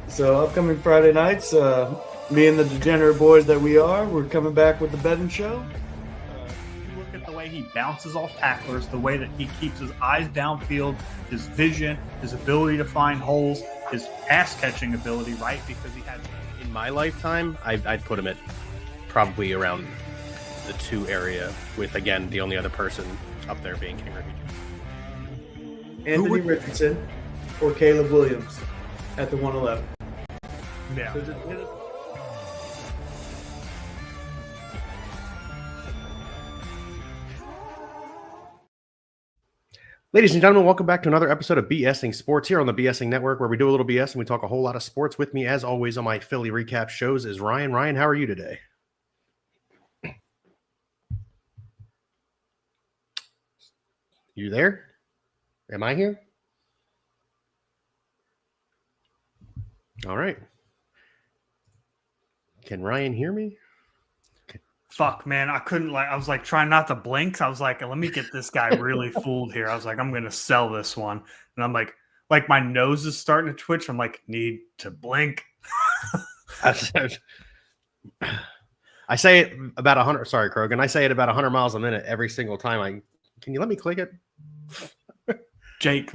So upcoming Friday nights, me and the degenerate boys that we are, we're coming back with the betting show. You look at the way he bounces off tacklers, the way that he keeps his eyes downfield, his vision, his ability to find holes, his pass catching ability, right? Because he had. In my lifetime, I'd put him at probably around the 2 area, with, again, the only other person up there being King Ricky. Anthony Richardson or Caleb Williams at the 111. Yeah. Ladies and gentlemen, welcome back to another episode of B.S.ing Sports here on the B.S.ing Network, where we do a little BS and we talk a whole lot of sports. With me, as always, on my Philly recap shows is Ryan. Ryan, how are you today? You there? Am I here? All right. Can Ryan hear me? Fuck, man. I was trying not to blink. I was like, let me get this guy really fooled here. I was like, I'm going to sell this one. And I'm like my nose is starting to twitch. I'm like, need to blink. I say it about 100. Sorry, Krogan. I say it about 100 miles a minute every single time. Can you let me click it? Jake,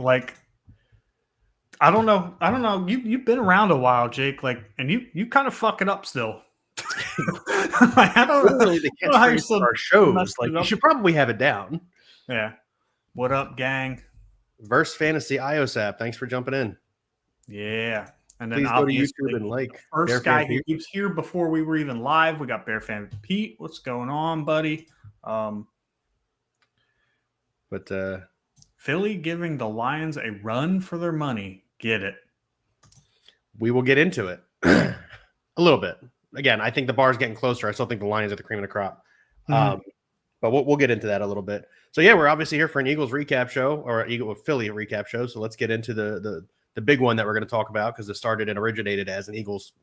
I don't know. You've been around a while, Jake. And you kind of fuck it up still. I don't really the catchphrase for our shows. You should probably have it down. Yeah. What up, gang? Verse Fantasy IOSAP. Thanks for jumping in. Yeah. And then please go to YouTube and like. First guy who was here before we were even live. We got Bear Fan Pete. What's going on, buddy? Philly giving the Lions a run for their money. Get it. We will get into it a little bit. Again, I think the bar is getting closer. I still think the Lions are the cream of the crop. But we'll get into that a little bit. So, yeah, we're obviously here for an Eagles recap show or Philly recap show. So let's get into the big one that we're going to talk about because it started and originated as an Eagles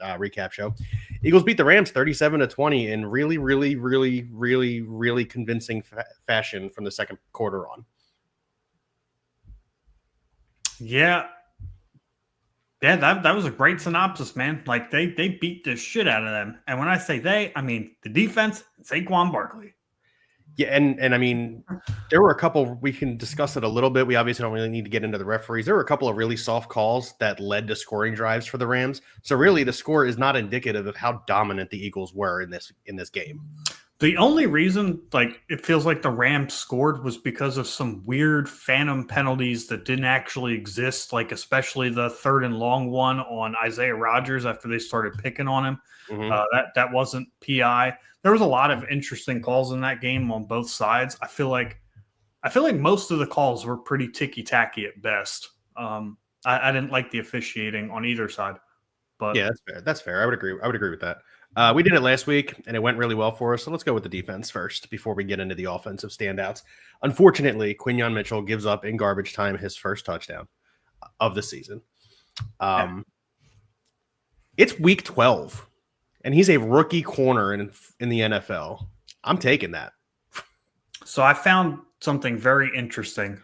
recap show. Eagles beat the Rams 37-20 in really, really, really, really, really convincing fashion from the second quarter on. Yeah. Yeah, that was a great synopsis, man. They beat the shit out of them. And when I say they, I mean the defense, Saquon Barkley. Yeah, and I mean, there were a couple, we can discuss it a little bit. We obviously don't really need to get into the referees. There were a couple of really soft calls that led to scoring drives for the Rams. So really the score is not indicative of how dominant the Eagles were in this game. The only reason it feels like the Rams scored was because of some weird phantom penalties that didn't actually exist, especially the 3rd and long one on Isaiah Rodgers after they started picking on him. Mm-hmm. That wasn't PI. There was a lot of interesting calls in that game on both sides. I feel like most of the calls were pretty ticky-tacky at best. I didn't like the officiating on either side. But yeah, that's fair. That's fair. I would agree with that. We did it last week, and it went really well for us. So let's go with the defense first before we get into the offensive standouts. Unfortunately, Quinyon Mitchell gives up in garbage time his first touchdown of the season. It's week 12, and he's a rookie corner in the NFL. I'm taking that. So I found something very interesting.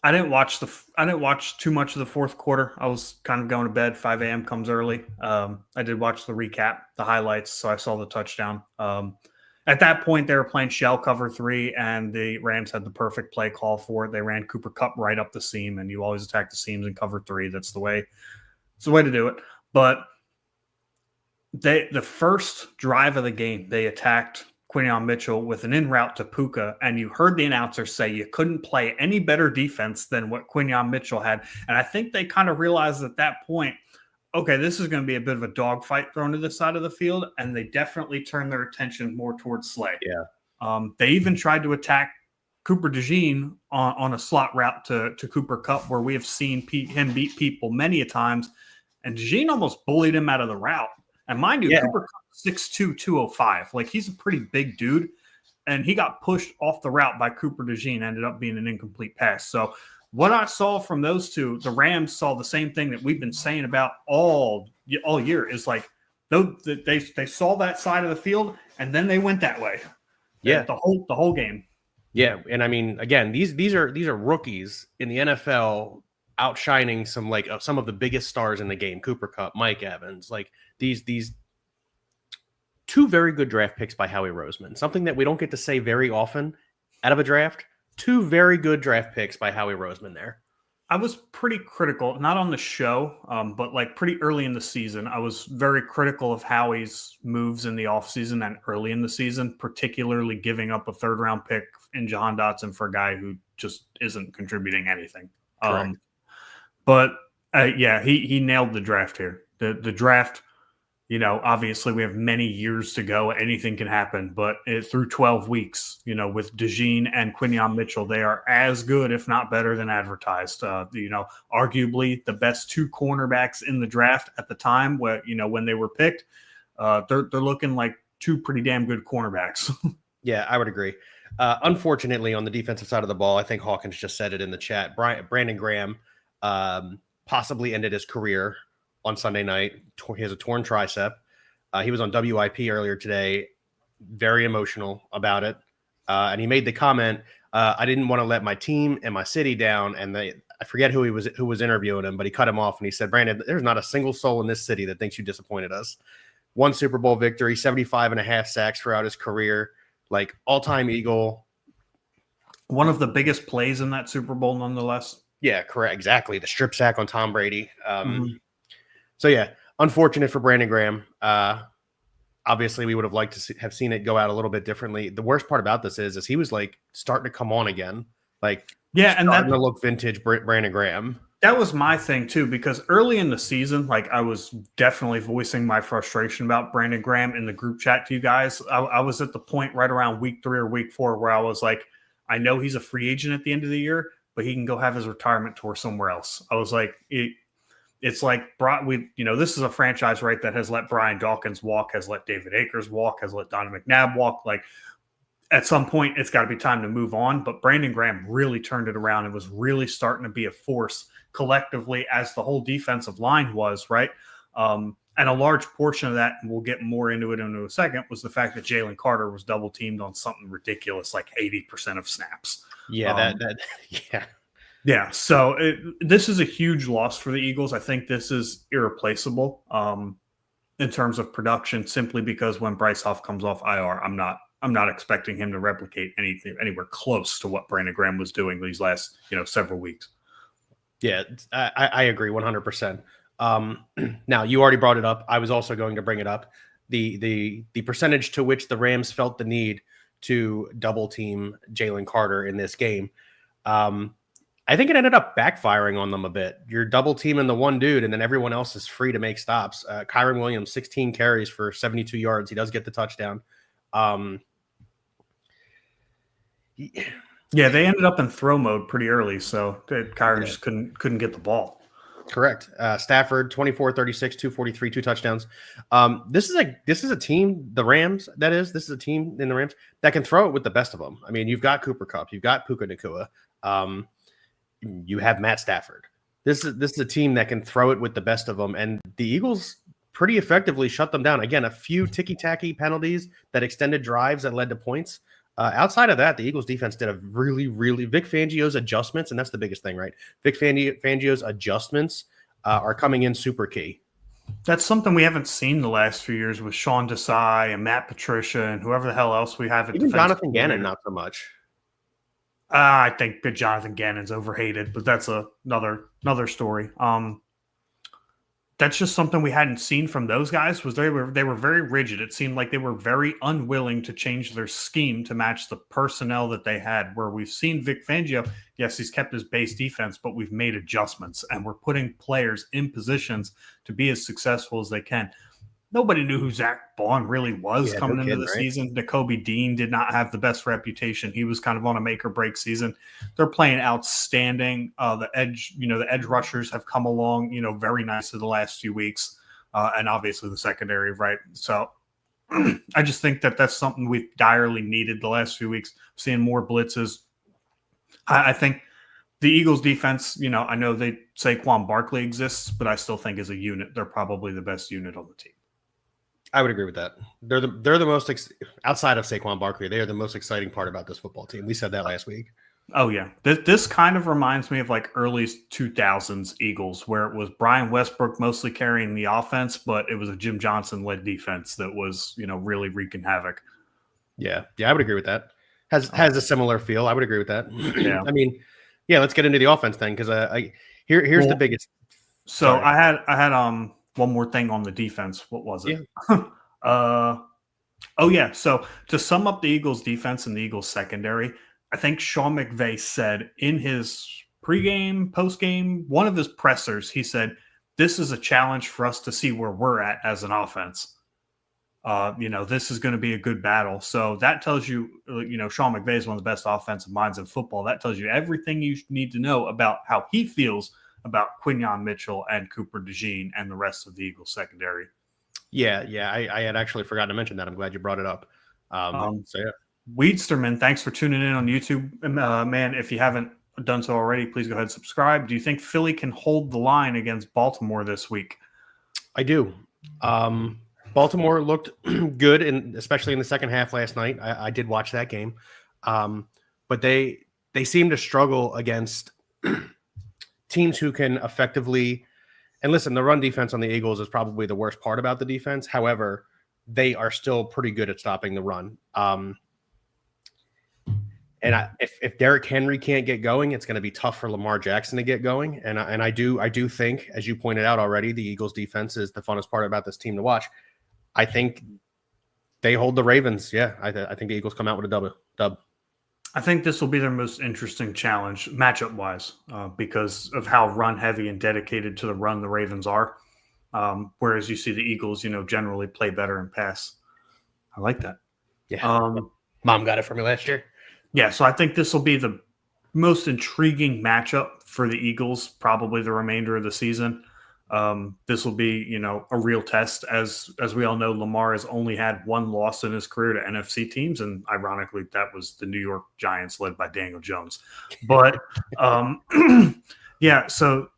I didn't watch too much of the fourth quarter. I was kind of going to bed. 5 a.m. comes early. I did watch the recap, the highlights, so I saw the touchdown. At that point, they were playing shell cover 3, and the Rams had the perfect play call for it. They ran Cooper Kupp right up the seam, and you always attack the seams in cover 3. That's the way. It's the way to do it. But the first drive of the game, they attacked Quinyon Mitchell with an in route to Puka, and you heard the announcer say you couldn't play any better defense than what Quinyon Mitchell had. And I think they kind of realized at that point, okay, this is going to be a bit of a dogfight thrown to this side of the field, and they definitely turned their attention more towards Slay. Yeah. They even tried to attack Cooper DeJean on a slot route to Cooper Kupp, where we have seen him beat people many a times, and DeJean almost bullied him out of the route. And mind you, Cooper Kupp 6'2", 205. He's a pretty big dude. And he got pushed off the route by Cooper DeJean, ended up being an incomplete pass. So what I saw from those two, the Rams saw the same thing that we've been saying about all year is they saw that side of the field and then they went that way. Yeah. The whole game. Yeah. And I mean, again, these are rookies in the NFL outshining some of the biggest stars in the game, Cooper Kupp, Mike Evans, like these two very good draft picks by Howie Roseman, something that we don't get to say very often out of a draft. Two very good draft picks by Howie Roseman there. I was pretty critical, not on the show, but like pretty early in the season. I was very critical of Howie's moves in the offseason and early in the season, particularly giving up a third-round pick in Jahan Dotson for a guy who just isn't contributing anything. But yeah, he nailed the draft here. The draft, obviously we have many years to go. Anything can happen, but through 12 weeks, with DeJean and Quinion Mitchell, they are as good, if not better than advertised. Arguably the best two cornerbacks in the draft at the time when they were picked. They're looking like two pretty damn good cornerbacks. Yeah, I would agree. Unfortunately, on the defensive side of the ball, I think Hawkins just said it in the chat. Brandon Graham possibly ended his career on Sunday night. He has a torn tricep. He was on WIP earlier today, very emotional about it. And he made the comment, I didn't want to let my team and my city down. And I forget who was interviewing him, but he cut him off and he said, Brandon, there's not a single soul in this city that thinks you disappointed us. One Super Bowl victory, 75.5 sacks throughout his career, like all-time Eagle. One of the biggest plays in that Super Bowl, nonetheless. Yeah, correct. Exactly. The strip sack on Tom Brady. So, yeah, unfortunate for Brandon Graham. Obviously, we would have liked to have seen it go out a little bit differently. The worst part about this is he was like starting to come on again. And starting to look vintage Brandon Graham. That was my thing, too, because early in the season, I was definitely voicing my frustration about Brandon Graham in the group chat to you guys. I was at the point right around week 3 or week 4 where I was like, I know he's a free agent at the end of the year, but he can go have his retirement tour somewhere else. I was like, it's like this is a franchise, right, that has let Brian Dawkins walk, has let David Akers walk, has let Donovan McNabb walk. At some point, it's got to be time to move on. But Brandon Graham really turned it around and was really starting to be a force collectively, as the whole defensive line was, right? And a large portion of that, and we'll get more into it in a second, was the fact that Jalen Carter was double teamed on something ridiculous, like 80% of snaps. Yeah, yeah. Yeah, so this is a huge loss for the Eagles. I think this is irreplaceable in terms of production, simply because when Bryce Huff comes off IR, I'm not expecting him to replicate anything anywhere close to what Brandon Graham was doing these last several weeks. Yeah, I agree 100%. Now, you already brought it up. I was also going to bring it up. The percentage to which the Rams felt the need to double team Jalen Carter in this game. I think it ended up backfiring on them a bit. You're double teaming the one dude, and then everyone else is free to make stops. Kyron Williams, 16 carries for 72 yards. He does get the touchdown. Yeah, they ended up in throw mode pretty early, so Kyron just couldn't get the ball. Correct. Stafford, 24, 36, 243, 2 touchdowns. This is a team, the Rams, that is. This is a team in the Rams that can throw it with the best of them. I mean, you've got Cooper Kupp, you've got Puka Nacua, you have Matt Stafford. This is a team that can throw it with the best of them, and the Eagles pretty effectively shut them down. Again, a few ticky-tacky penalties that extended drives that led to points. Outside of that, the Eagles defense did a really, really Vic Fangio's adjustments, and that's the biggest thing, right? Vic Fangio's adjustments are coming in super key. That's something we haven't seen the last few years with Sean Desai and Matt Patricia and whoever the hell else we have. Even Jonathan Gannon, not so much. I think that Jonathan Gannon's overhated, but that's another story. That's just something we hadn't seen from those guys. Was they were very rigid. It seemed like they were very unwilling to change their scheme to match the personnel that they had. Where we've seen Vic Fangio, yes, he's kept his base defense, but we've made adjustments and we're putting players in positions to be as successful as they can. Nobody knew who Zach Bond really was coming into the season. Nakobe Dean did not have the best reputation. He was kind of on a make or break season. They're playing outstanding. The edge rushers have come along, very nicely the last few weeks. And obviously the secondary, right? So I just think that that's something we've direly needed the last few weeks, seeing more blitzes. I think the Eagles defense, I know Saquon Barkley exists, but I still think as a unit, they're probably the best unit on the team. I would agree with that. They're the most outside of Saquon Barkley. They are the most exciting part about this football team. We said that last week. Oh yeah, this kind of reminds me of like early 2000s Eagles, where it was Brian Westbrook mostly carrying the offense, but it was a Jim Johnson led defense that was really wreaking havoc. Yeah, I would agree with that. Has a similar feel. I would agree with that. Yeah. I mean, yeah, let's get into the offense then, because here's the biggest. So Sorry. I had one more thing on the defense. What was it? Yeah. Oh yeah. So to sum up the Eagles defense and the Eagles secondary, I think Sean McVay said in his pregame, postgame, one of his pressers, he said, "This is a challenge for us to see where we're at as an offense. This is going to be a good battle." So that tells you, Sean McVay is one of the best offensive minds in football. That tells you everything you need to know about how he feels about Quinyon Mitchell and Cooper DeJean and the rest of the Eagles secondary. Yeah. I had actually forgotten to mention that. I'm glad you brought it up. So yeah. Weedsterman, thanks for tuning in on YouTube. Man, if you haven't done so already, please go ahead and subscribe. Do you think Philly can hold the line against Baltimore this week? I do. Baltimore looked good, especially in the second half last night. I did watch that game, but they seem to struggle against teams who can effectively. And listen, the run defense on the Eagles is probably the worst part about the defense. However, they are still pretty good at stopping the run. If Derrick Henry can't get going, it's going to be tough for Lamar Jackson to get going. And I do think, as you pointed out already, the Eagles defense is the funnest part about this team to watch. I think they hold the Ravens. Yeah, I think the Eagles come out with a dub. I think this will be their most interesting challenge matchup-wise because of how run-heavy and dedicated to the run the Ravens are. Whereas you see the Eagles, generally play better and pass. I like that. Yeah. Mom got it for me last year. Yeah, so I think this will be the most intriguing matchup for the Eagles, probably the remainder of the season. This will be, a real test. As we all know, Lamar has only had one loss in his career to NFC teams, and ironically, that was the New York Giants led by Daniel Jones. But yeah, so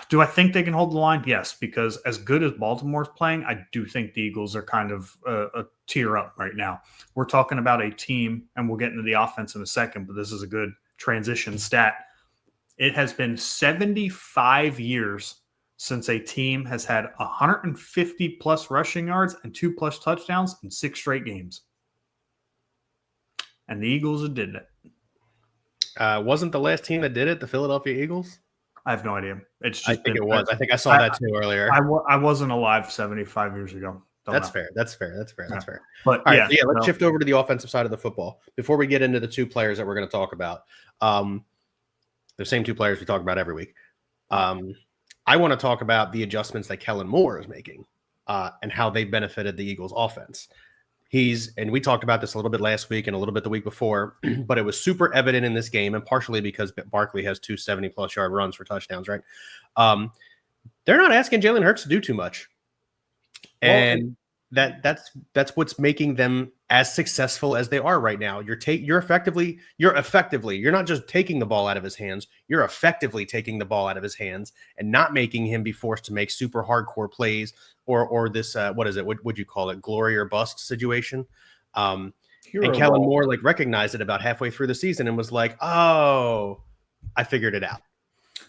do I think they can hold the line? Yes, because as good as Baltimore's playing, I do think the Eagles are kind of a tier up right now. We're talking about a team, and we'll get into the offense in a second, but this is a good transition stat. It has been 75 years since a team has had 150 plus rushing yards and 2+ touchdowns in 6 straight games. And the Eagles did it. Wasn't the last team that did it the Philadelphia Eagles? I have no idea. I think it was. I think I saw that too earlier. I wasn't alive 75 years ago. That's fair. That's fair. But all right, let's shift over to the offensive side of the football before we get into the two players that we're going to talk about. The same two players we talk about every week. I want to talk about the adjustments that Kellen Moore is making and how they benefited the Eagles offense. And we talked about this a little bit last week and a little bit the week before, but it was super evident in this game, and partially because Barkley has 2 70+ yard runs for touchdowns, right? They're not asking Jalen Hurts to do too much. And that's what's making them as successful as they are right now. You're effectively not just taking the ball out of his hands, you're effectively taking the ball out of his hands and not making him be forced to make super hardcore plays or this what is it? What would you call it? Glory or bust situation. And Kellen Moore recognized it about halfway through the season and was like, "Oh, I figured it out."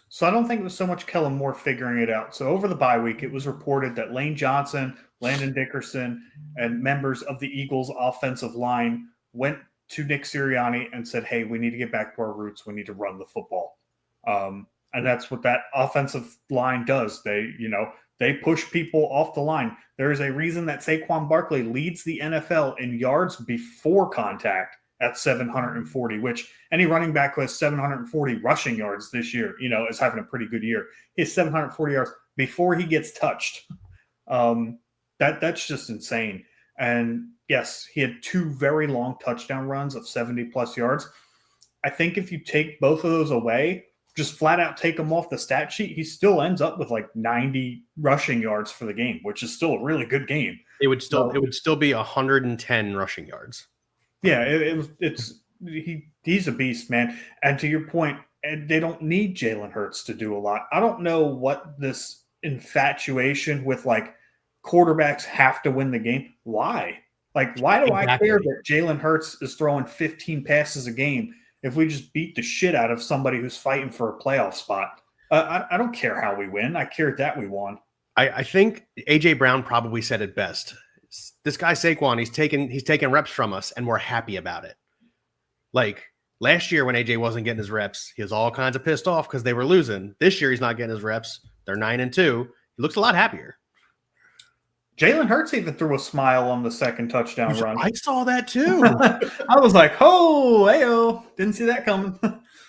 So I don't think it was so much Kellen Moore figuring it out. So over the bye week, it was reported that Lane Johnson, Landon Dickerson, and members of the Eagles offensive line went to Nick Sirianni and said, "Hey, we need to get back to our roots. We need to run the football." And that's what that offensive line does. They push people off the line. There is a reason that Saquon Barkley leads the NFL in yards before contact at 740, which any running back who has 740 rushing yards this year, is having a pretty good year. He has 740 yards before he gets touched. That's just insane. And yes, he had 2 very long touchdown runs of 70+ yards. I think if you take both of those away, just flat out take him off the stat sheet, he still ends up with 90 rushing yards for the game, which is still a really good game. It would still be 110 rushing yards. Yeah, he's a beast, man. And to your point, they don't need Jalen Hurts to do a lot. I don't know what this infatuation with quarterbacks have to win the game. Why? Why do I care that Jalen Hurts is throwing 15 passes a game if we just beat the shit out of somebody who's fighting for a playoff spot. I don't care how we win. I care that we won. I think AJ Brown probably said it best. This guy Saquon, he's taking reps from us, and we're happy about it. Like last year when AJ wasn't getting his reps, he was all kinds of pissed off because they were losing. This year he's not getting his reps. They're 9-2. He looks a lot happier. Jalen Hurts even threw a smile on the second touchdown run. I saw that too. I was like, oh, hey-oh. Didn't see that coming.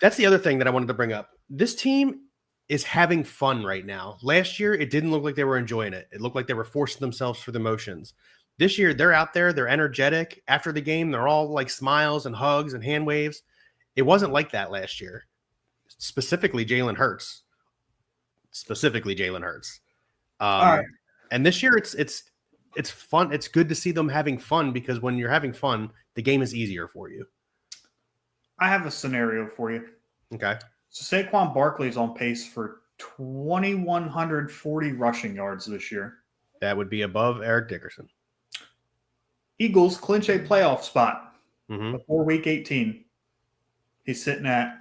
That's the other thing that I wanted to bring up. This team is having fun right now. Last year, it didn't look like they were enjoying it. It looked like they were forcing themselves through the motions. This year, they're out there. They're energetic. After the game, they're all like smiles and hugs and hand waves. It wasn't like that last year. Specifically, Jalen Hurts. All right. And this year, it's fun. It's good to see them having fun because when you're having fun, the game is easier for you. I have a scenario for you. Okay. So Saquon Barkley's on pace for 2,140 rushing yards this year. That would be above Eric Dickerson. Eagles clinch a playoff spot Mm-hmm. before week 18. He's sitting at,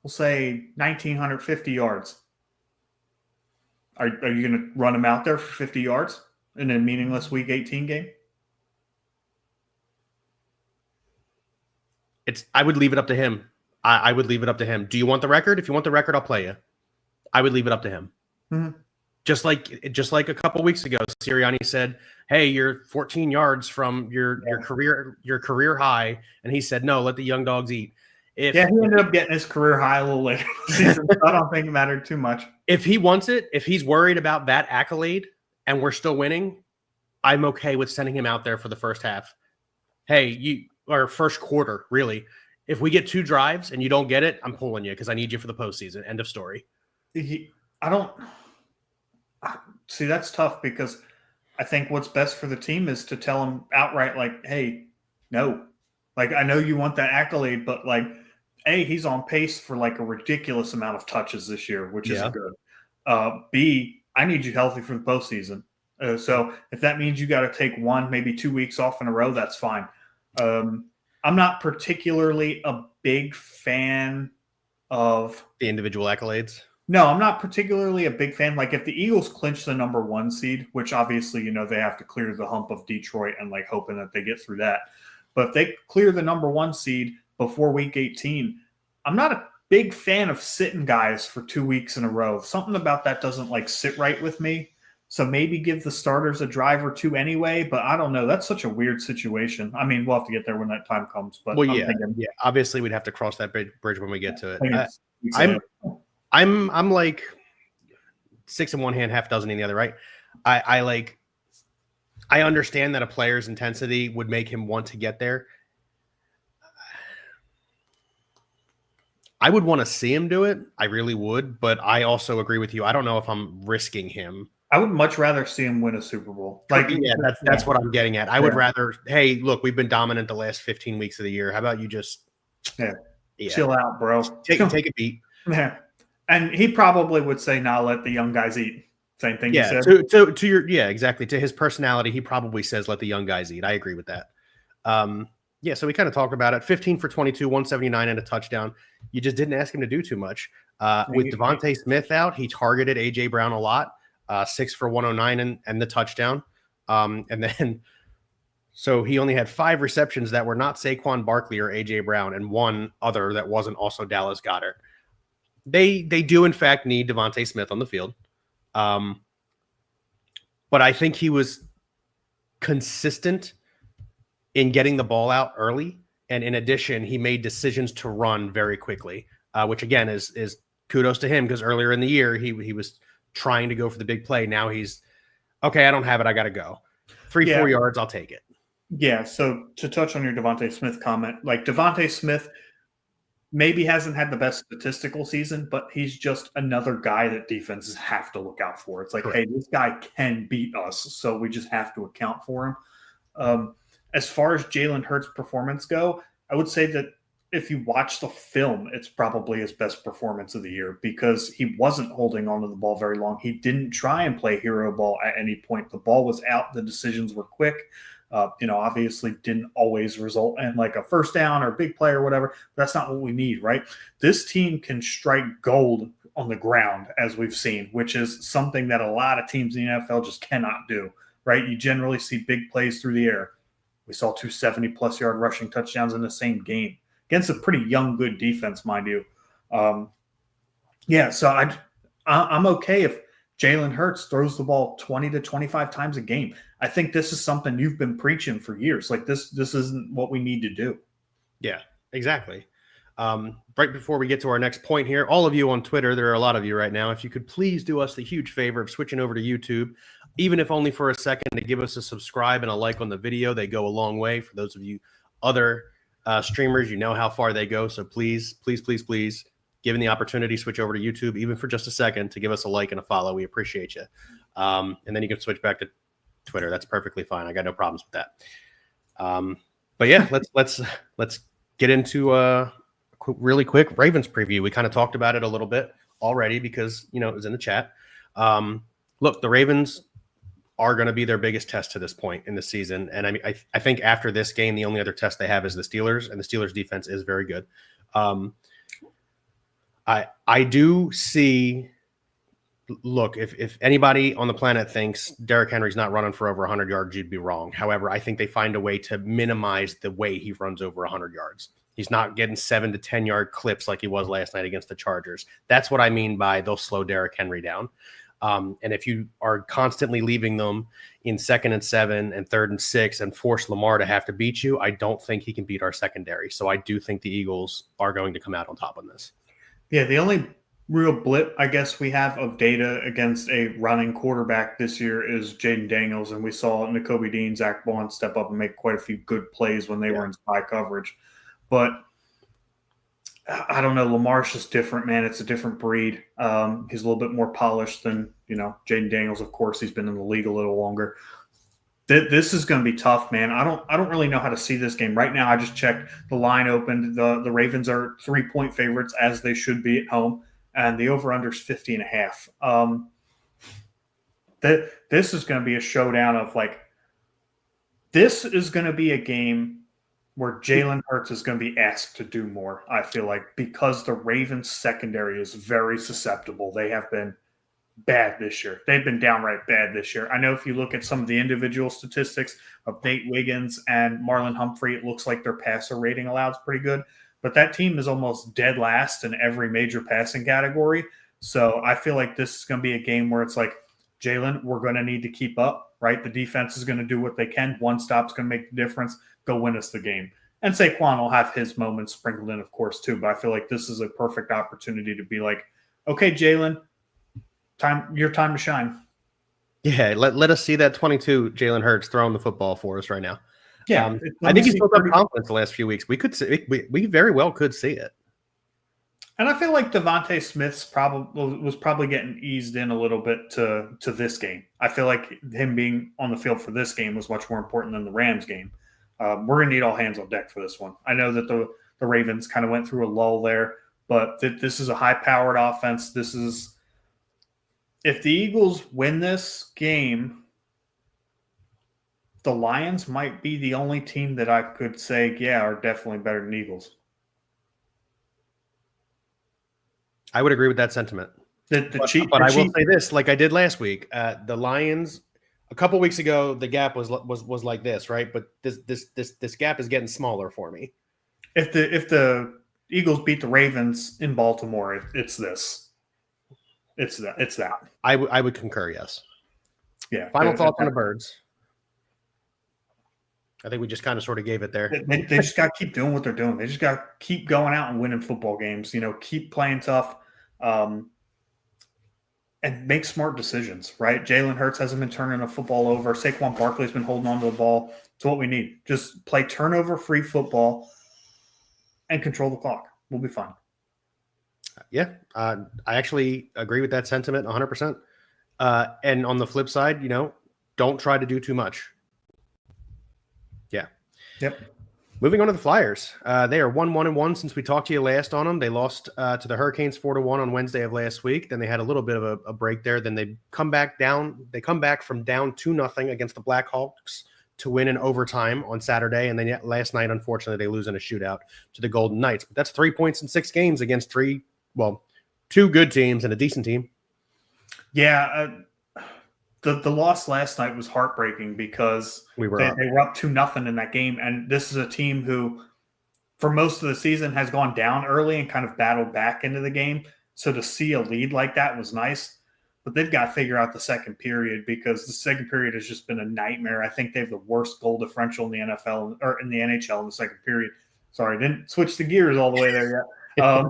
we'll say, 1,950 yards. Are you going to run him out there for 50 yards in a meaningless week 18 game? I would leave it up to him. I would leave it up to him. Do you want the record? If you want the record, I'll play you. I would leave it up to him. Mm-hmm. Just like a couple weeks ago, Sirianni said, "Hey, you're 14 yards from your career high," and he said, "No, let the young dogs eat." He ended up getting his career high a little later in the season. So I don't think it mattered too much. If he wants it, if he's worried about that accolade, and we're still winning, I'm okay with sending him out there for the first half. Hey, or first quarter, really. If we get 2 drives and you don't get it, I'm pulling you because I need you for the postseason. End of story. I don't see, that's tough because I think what's best for the team is to tell him outright, like, hey, no. Like, I know you want that accolade, but like, A, he's on pace for like a ridiculous amount of touches this year, which isn't good. B, I need you healthy for the postseason. So if that means you got to take 1, maybe 2 weeks off in a row, that's fine. I'm not particularly a big fan of the individual accolades. No, I'm not particularly a big fan. Like if the Eagles clinch the number 1 seed, which obviously, they have to clear the hump of Detroit and like hoping that they get through that. But if they clear the number 1 seed before week 18, I'm not a big fan of sitting guys for 2 weeks in a row. Something about that doesn't like sit right with me. So maybe give the starters a drive or 2 anyway, but I don't know. That's such a weird situation. I mean, we'll have to get there when that time comes. But yeah. Obviously, we'd have to cross that bridge when we get to it. I'm like 6 in one hand, half dozen in the other, right? I understand that a player's intensity would make him want to get there. I would want to see him do it. I really would, but I also agree with you. I don't know if I'm risking him. I would much rather see him win a Super Bowl. That's what I'm getting at. I would rather, hey, look, we've been dominant the last 15 weeks of the year. How about you just chill out, bro? Take a beat. Yeah. And he probably would say, "Now let the young guys eat." Same thing. Yeah. You said. To your exactly. To his personality, he probably says, "Let the young guys eat." I agree with that. So we kind of talked about it. 15 for 22, 179 and a touchdown. You just didn't ask him to do too much. With Devontae Smith out, he targeted AJ Brown a lot. 6 for 109 and the touchdown. So he only had 5 receptions that were not Saquon Barkley or AJ Brown, and 1 other that wasn't also Dallas Goedert. They do in fact need Devontae Smith on the field. But I think he was consistent in getting the ball out early. And in addition, he made decisions to run very quickly, which again is kudos to him because earlier in the year, he was trying to go for the big play. Now he's, okay, I don't have it. I got to go. 4 yards, I'll take it. Yeah, so to touch on your Devontae Smith comment, like Devontae Smith maybe hasn't had the best statistical season, but he's just another guy that defenses have to look out for. It's like, Hey, this guy can beat us, so we just have to account for him. As far as Jalen Hurts' performance go, I would say that if you watch the film, it's probably his best performance of the year because he wasn't holding onto the ball very long. He didn't try and play hero ball at any point. The ball was out. The decisions were quick. Obviously didn't always result in like a first down or a big play or whatever. That's not what we need, right? This team can strike gold on the ground, as we've seen, which is something that a lot of teams in the NFL just cannot do, right? You generally see big plays through the air. We saw 270-plus yard rushing touchdowns in the same game against a pretty young, good defense, mind you. So I'm okay if Jalen Hurts throws the ball 20 to 25 times a game. I think this is something you've been preaching for years. Like this isn't what we need to do. Yeah, exactly. Right before we get to our next point here, all of you on Twitter, there are a lot of you right now, if you could please do us the huge favor of switching over to YouTube, even if only for a second, to give us a subscribe and a like on the video. They go a long way. For those of you other streamers, you know how far they go. So please, please, please, please, given the opportunity, switch over to YouTube, even for just a second, to give us a like and a follow. We appreciate you. And then you can switch back to Twitter. That's perfectly fine. I got no problems with that. But yeah, let's get into really quick Ravens preview. We kind of talked about it a little bit already because, it was in the chat. Look, the Ravens are going to be their biggest test to this point in the season. And I mean, I think after this game, the only other test they have is the Steelers, and the Steelers defense is very good. I do see, look, if anybody on the planet thinks Derrick Henry's not running for over 100 yards, you'd be wrong. However, I think they find a way to minimize the way he runs over 100 yards. He's not getting 7 to 10 yard clips like he was last night against the Chargers. That's what I mean by they'll slow Derrick Henry down. And if you are constantly leaving them in 2nd and 7 and 3rd and 6 and force Lamar to have to beat you, I don't think he can beat our secondary. So I do think the Eagles are going to come out on top on this. Yeah, the only real blip, I guess, we have of data against a running quarterback this year is Jaden Daniels, and we saw Nakobe Dean, Zach Bond step up and make quite a few good plays when they were in spy coverage. But I don't know, Lamar's just different, man. It's a different breed. He's a little bit more polished than, Jaden Daniels. Of course, he's been in the league a little longer. This is going to be tough, man. I don't really know how to see this game right now. I just checked the line opened. The Ravens are 3-point favorites, as they should be at home, and the over/under is 50.5. This is going to be a showdown of this is going to be a game where Jalen Hurts is going to be asked to do more. I feel like, because the Ravens secondary is very susceptible. They have been bad this year. They've been downright bad this year. I know if you look at some of the individual statistics of Nate Wiggins and Marlon Humphrey, it looks like their passer rating allowed is pretty good. But that team is almost dead last in every major passing category. So I feel like this is going to be a game where it's like, Jalen, we're going to need to keep up, right? The defense is going to do what they can. One stop's going to make the difference. Go win us the game. And Saquon will have his moments sprinkled in, of course, too. But I feel like this is a perfect opportunity to be like, okay, Jalen, your time to shine. Yeah, let us see that 22 Jalen Hurts throwing the football for us right now. Yeah, I think he's built up confidence the last few weeks. We could see, we very well could see it. And I feel like Devontae Smith's was probably getting eased in a little bit to this game. I feel like him being on the field for this game was much more important than the Rams game. We're going to need all hands on deck for this one. I know that the Ravens kind of went through a lull there, but this is a high-powered offense. If the Eagles win this game, the Lions might be the only team that I could say, are definitely better than Eagles. I would agree with that sentiment. But I will say this, like I did last week, the Lions, a couple weeks ago, the gap was like this, right? But this gap is getting smaller for me. If the Eagles beat the Ravens in Baltimore, it's this. It's that. I would concur, yes. Yeah. Final thoughts on the Birds. I think we just kind of sort of gave it there. They just got to keep doing what they're doing. They just got to keep going out and winning football games. Keep playing tough, and make smart decisions. Right? Jalen Hurts hasn't been turning the football over. Saquon Barkley's been holding on to the ball. It's what we need. Just play turnover-free football and control the clock. We'll be fine. Yeah, I actually agree with that sentiment 100%. And on the flip side, don't try to do too much. Yeah. Yep. Moving on to the Flyers. They are 1-1-1 since we talked to you last on them. They lost to the Hurricanes 4-1 on Wednesday of last week. Then they had a little bit of a break there. Then they come back down. They come back from down 2-0 against the Blackhawks to win in overtime on Saturday, and then last night, unfortunately, they lose in a shootout to the Golden Knights. But that's 3 points in 6 games against 2 good teams and a decent team. Yeah, the loss last night was heartbreaking because they were up 2-0 in that game, and this is a team who, for most of the season, has gone down early and kind of battled back into the game. So to see a lead like that was nice. But they've got to figure out the second period, because the second period has just been a nightmare. I think they have the worst goal differential in the NFL or in the NHL in the second period. Sorry, I didn't switch the gears all the way there yet.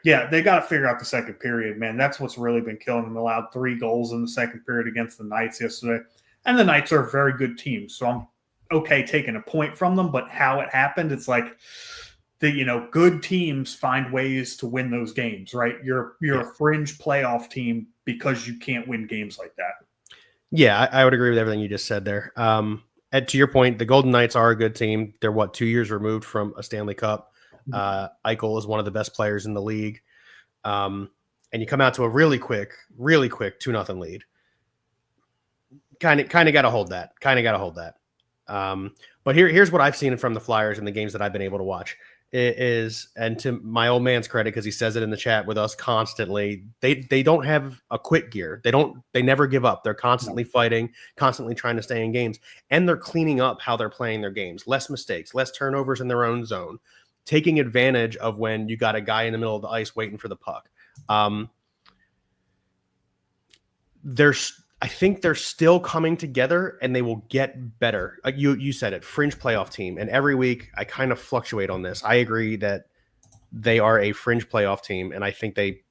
Yeah, they got to figure out the second period, man. That's what's really been killing them. Allowed 3 goals in the second period against the Knights yesterday. And the Knights are a very good team, so I'm okay taking a point from them. But how it happened, it's like good teams find ways to win those games, right? You're a fringe playoff team because you can't win games like that. Yeah, I would agree with everything you just said there. To your point, the Golden Knights are a good team. They're 2 years removed from a Stanley Cup. Eichel is one of the best players in the league. And you come out to a really quick 2-0 lead. Kind of got to hold that. But here's what I've seen from the Flyers in the games that I've been able to watch. Is, and to my old man's credit, because he says it in the chat with us constantly, they don't have a quit gear. They never give up. They're constantly fighting, constantly trying to stay in games, and they're cleaning up how they're playing their games. Less mistakes, less turnovers in their own zone, taking advantage of when you got a guy in the middle of the ice waiting for the puck. I think they're still coming together, and they will get better. You said it, fringe playoff team. And every week I kind of fluctuate on this. I agree that they are a fringe playoff team, and I think they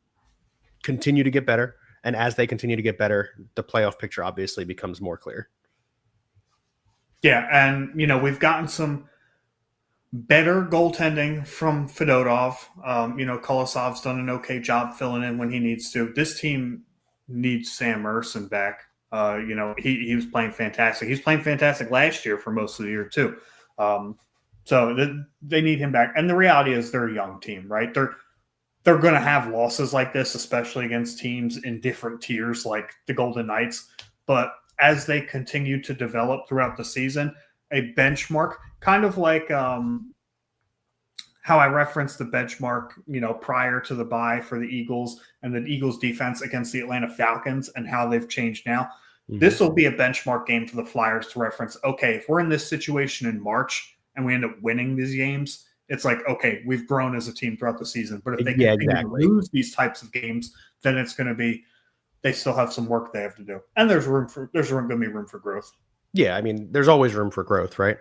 continue to get better. And as they continue to get better, the playoff picture obviously becomes more clear. Yeah, and we've gotten some better goaltending from Fedotov. Kolosov's done an okay job filling in when he needs to. This team needs Sam Ersson back. He was playing fantastic. He was playing fantastic last year for most of the year too. So they need him back. And the reality is they're a young team, right? They're going to have losses like this, especially against teams in different tiers like the Golden Knights. But as they continue to develop throughout the season, a benchmark, kind of like how I referenced the benchmark, prior to the bye for the Eagles and the Eagles defense against the Atlanta Falcons and how they've changed now. Mm-hmm. This will be a benchmark game for the Flyers to reference. Okay, if we're in this situation in March and we end up winning these games, it's like, okay, we've grown as a team throughout the season. But if they continue to lose these types of games, then it's going to be, they still have some work they have to do. And there's going to be room for growth. Yeah, I mean, there's always room for growth, right?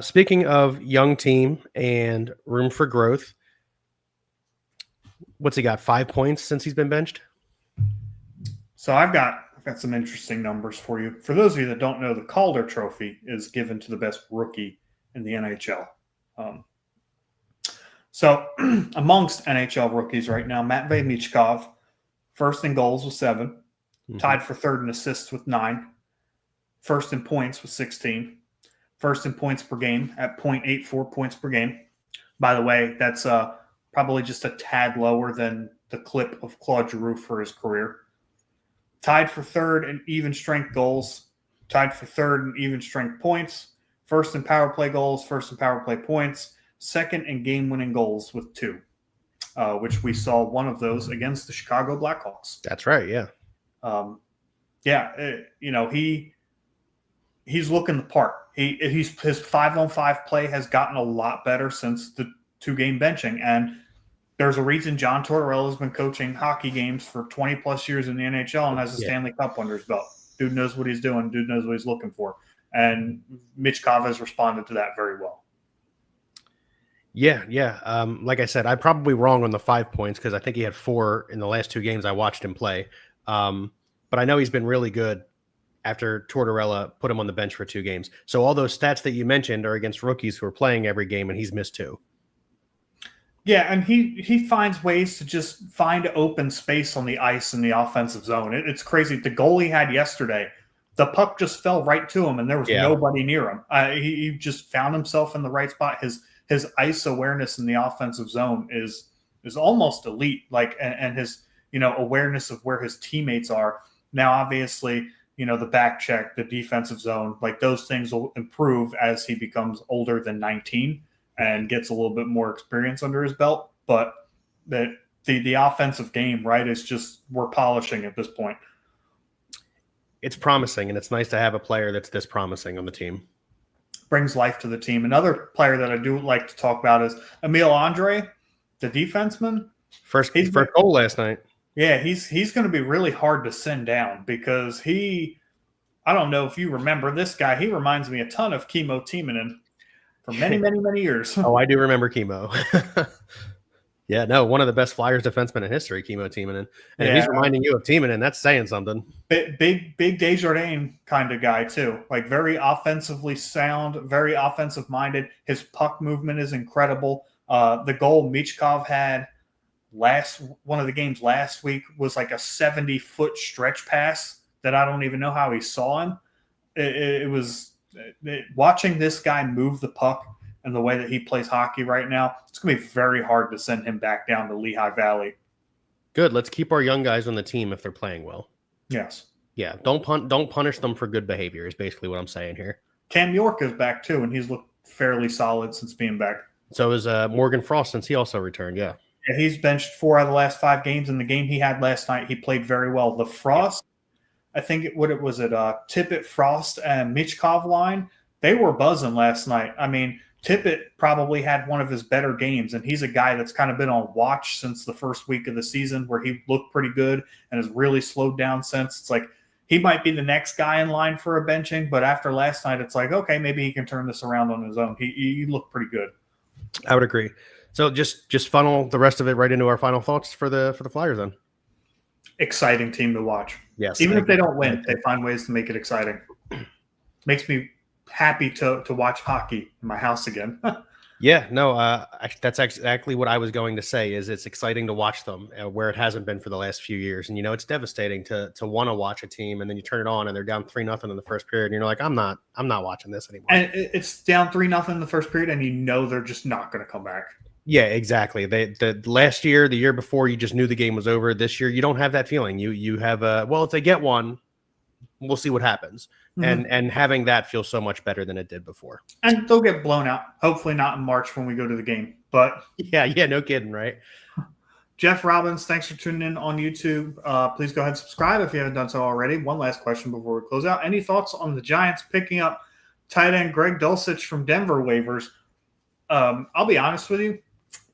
Speaking of young team and room for growth, what's he got? 5 points since he's been benched? So I've got some interesting numbers for you. For those of you that don't know, the Calder Trophy is given to the best rookie in the NHL. So amongst NHL rookies right now, Matvei Michkov, first in goals with 7, tied for third in assists with 9, first in points with 16, first in points per game at 0.84 points per game. By the way, that's probably just a tad lower than the clip of Claude Giroux for his career. Tied for third in even strength goals, tied for third in even strength points, first in power play goals, first in power play points, second in game-winning goals with 2, which we saw one of those against the Chicago Blackhawks. That's right, yeah. He's looking the part. His 5-on-5 play has gotten a lot better since the 2-game benching, and there's a reason John Tortorella has been coaching hockey games for 20-plus years in the NHL and has a Stanley Cup under his belt. Dude knows what he's doing. Dude knows what he's looking for. And Michkov has responded to that very well. Yeah. Like I said, I'm probably wrong on the 5 points because I think he had 4 in the last 2 games I watched him play. But I know he's been really good after Tortorella put him on the bench for 2 games. So all those stats that you mentioned are against rookies who are playing every game, and he's missed 2. Yeah, and he finds ways to just find open space on the ice in the offensive zone. It's crazy. The goal he had yesterday, the puck just fell right to him, and there was nobody near him. He just found himself in the right spot. His ice awareness in the offensive zone is almost elite. And his awareness of where his teammates are. Now, obviously, the back check, the defensive zone, like those things will improve as he becomes older than 19 and gets a little bit more experience under his belt. But the offensive game, right, is just we're polishing at this point. It's promising, and it's nice to have a player that's this promising on the team. Brings life to the team. Another player that I do like to talk about is Emil Andre, the defenseman. First goal last night. Yeah, he's going to be really hard to send down because I don't know if you remember this guy. He reminds me a ton of Kimmo Timonen for many, many, many years. Oh, I do remember Kimmo. Yeah, no, one of the best Flyers defensemen in history, Kimmo Timonen. And if he's reminding you of Timonen, that's saying something. Big Desjardins kind of guy, too. Like, very offensively sound, very offensive-minded. His puck movement is incredible. The goal Michkov had one of the games last week was like a 70-foot stretch pass that I don't even know how he saw him. It was watching this guy move the puck and the way that he plays hockey right now, it's going to be very hard to send him back down to Lehigh Valley. Good. Let's keep our young guys on the team if they're playing well. Yes. Yeah. Don't punish them for good behavior is basically what I'm saying here. Cam York is back too, and he's looked fairly solid since being back. So is Morgan Frost since he also returned. Yeah. Yeah, he's benched 4 out of the last 5 games. In the game he had last night, he played very well. The Frost, I think Tippett, Frost, and Michkov line, they were buzzing last night. I mean, Tippett probably had one of his better games, and he's a guy that's kind of been on watch since the first week of the season where he looked pretty good and has really slowed down since. It's like he might be the next guy in line for a benching, but after last night, it's like, okay, maybe he can turn this around on his own. He looked pretty good. I would agree. So just funnel the rest of it right into our final thoughts for the Flyers then. Exciting team to watch. Yes. Even if they don't win, they find ways to make it exciting. Makes me happy to watch hockey in my house again. Yeah, no, that's exactly what I was going to say. Is it's exciting to watch them where it hasn't been for the last few years, and it's devastating to want to watch a team, and then you turn it on and they're down 3-0 in the first period, and you're like, I'm not watching this anymore. And it's down 3-0 in the first period, and they're just not going to come back. Yeah, exactly. The last year, the year before, you just knew the game was over. This year, you don't have that feeling. You have if they get one, we'll see what happens. Mm-hmm. And having that feels so much better than it did before. And they'll get blown out. Hopefully not in March when we go to the game. But yeah, no kidding, right? Jeff Robbins, thanks for tuning in on YouTube. Please go ahead and subscribe if you haven't done so already. One last question before we close out. Any thoughts on the Giants picking up tight end Greg Dulcich from Denver waivers? I'll be honest with you.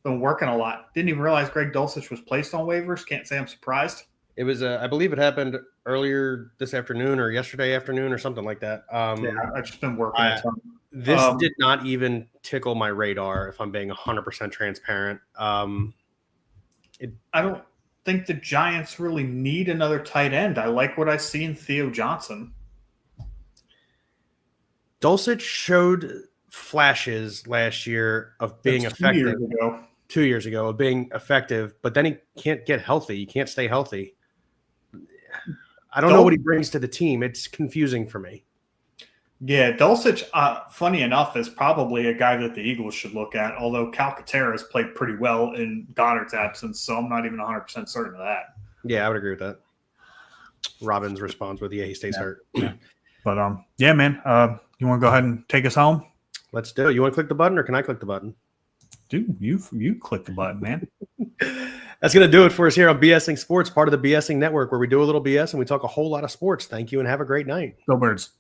Been working a lot. Didn't even realize Greg Dulcich was placed on waivers. Can't say I'm surprised. It was, I believe it happened earlier this afternoon or yesterday afternoon or somting like that. I've just been working a ton. This did not even tickle my radar, if I'm being 100% transparent. I don't think the Giants really need another tight end. I like what I see in Theo Johnson. Dulcich showed flashes last year of being effective. 2 years ago of being effective, but then he can't get healthy. He can't stay healthy. I don't know what he brings to the team. It's confusing for me. Yeah, Dulcich, funny enough, is probably a guy that the Eagles should look at, although Calcaterra has played pretty well in Goddard's absence, so I'm not even 100% certain of that. Yeah, I would agree with that. Robbins responds with, he stays hurt. Yeah. But, yeah, man, you want to go ahead and take us home? Let's do it. You want to click the button, or can I click the button? Dude, you click the button, man. That's going to do it for us here on B.S.ing Sports, part of the B.S.ing Network, where we do a little BS and we talk a whole lot of sports. Thank you and have a great night. Go Birds.